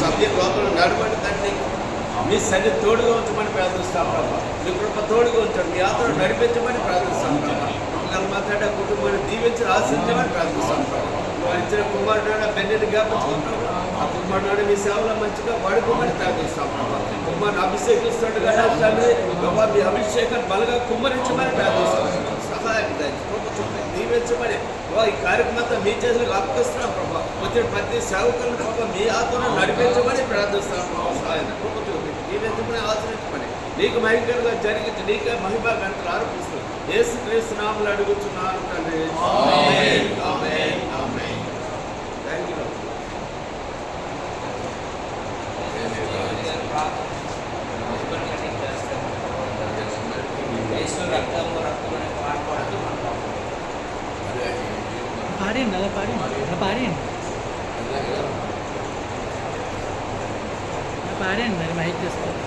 సమయం లోపల నడవండి తండ్రి. మీ సన్ని తోడుగా ఉంచమని ప్రార్థిస్తాం ప్రభా. మీ కృప తోడుగా ఉంచండి. మీ ఆత్మను నడిపించమని ప్రార్థిస్తాం ప్రభా. మాట్లాడే కుటుంబాన్ని దీవించి ఆశించమని ప్రార్థిస్తాం ప్రభా. ఇచ్చిన కుమారుడు బెన్నెని జ్ఞాపించుకుంటాం. ఆ కుమారుడు మీ సేవలో మంచిగా వాడుకోమని ప్రార్థిస్తాం ప్రభా. కుమారుని అభిషేకిస్తాడు కదా తండ్రి ప్రభా. మీ అభిషేకాన్ని బలంగా కుమ్మరించమని ప్రార్థిస్తాం. సహాయం దీవించమని ఈ కార్యక్రమం అంతా మీ చేతులకు అప్పగిస్తున్నాం ప్రభా. వచ్చిన ప్రతి సేవకులను ప్రభావ మీ ఆత్మను నడిపించమని ప్రార్థిస్తాం ప్రభావ. సహాయం కృప చూపించి దీవించమని ఆశ్రయించమని నీకు మహిమకరంగా జరిగించి నీకే మహిమా గంటలు ఆరోపిస్తూ యేసుక్రీస్తు నామములో అడుగుతున్నాను తండ్రి. Amen amen amen. Thank you Lord. పాడండి అలా పాడండి మరి మైక్ చేస్తారు.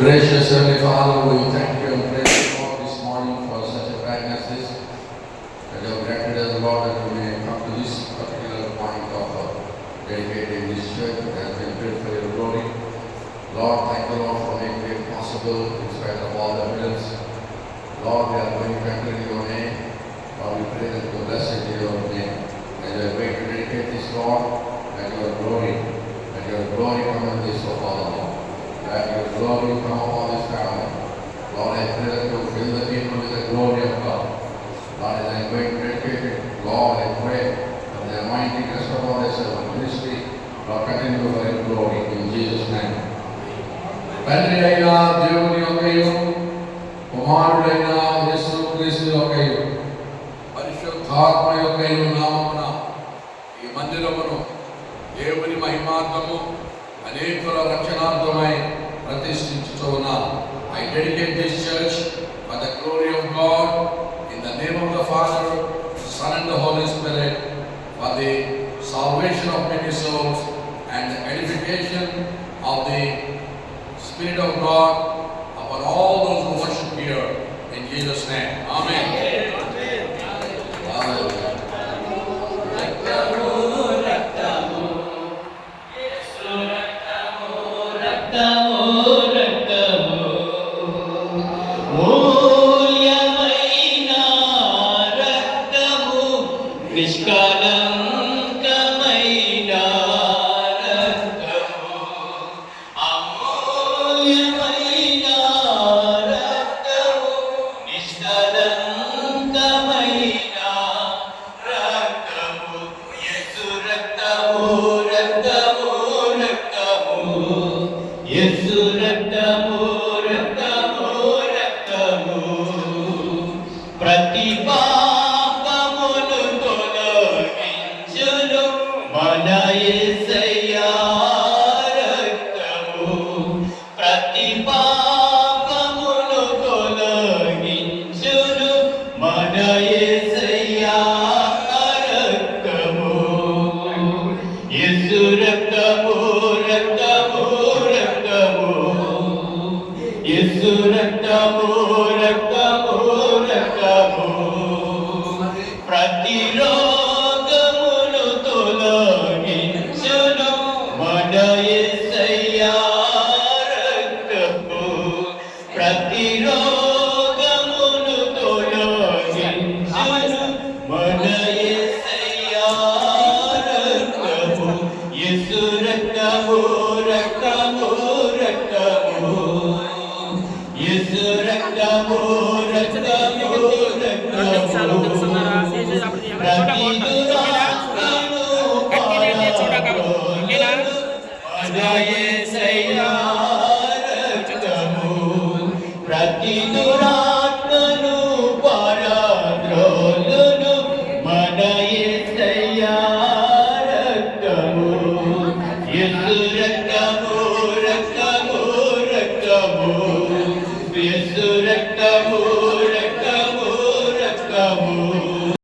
Gracious Heavenly Father, we thank you and praise you Lord this morning for such a time as this, that you have granted us, Lord, that we may come to this particular point of dedicating this church that has been built for your glory. Lord, thank you, Lord, for making it possible in spite of all the evidence. Lord, we are going to enter in your name. Lord, we pray that you bless it in your name. As we are going to dedicate this, Lord, that your glory come in this, O Father, Lord. That your glory come upon this family. Lord, I pray that you fill the people with the glory of God. Lord, as I am going to dedicate it, Lord, I pray that the anointing rest upon this ministry. Lord, continue for your glory in Jesus' name. తండ్రి అయిన దేవుని యొక్కయు కుమారుడైన యేసుక్రీస్తు యొక్కయు పరిశుద్ధాత్మ యొక్కయు నామమున ఈ మందిరమును దేవుని మహిమార్థము అనేకుల రక్షణార్థమై ప్రతిష్ఠించుతూ ఉన్నాను. I dedicate this church for the glory of God in the name of the Father, Son and the Holy Spirit, for the salvation of many souls and the edification of the Spirit of God upon all those who worship here in Jesus' name. Amen.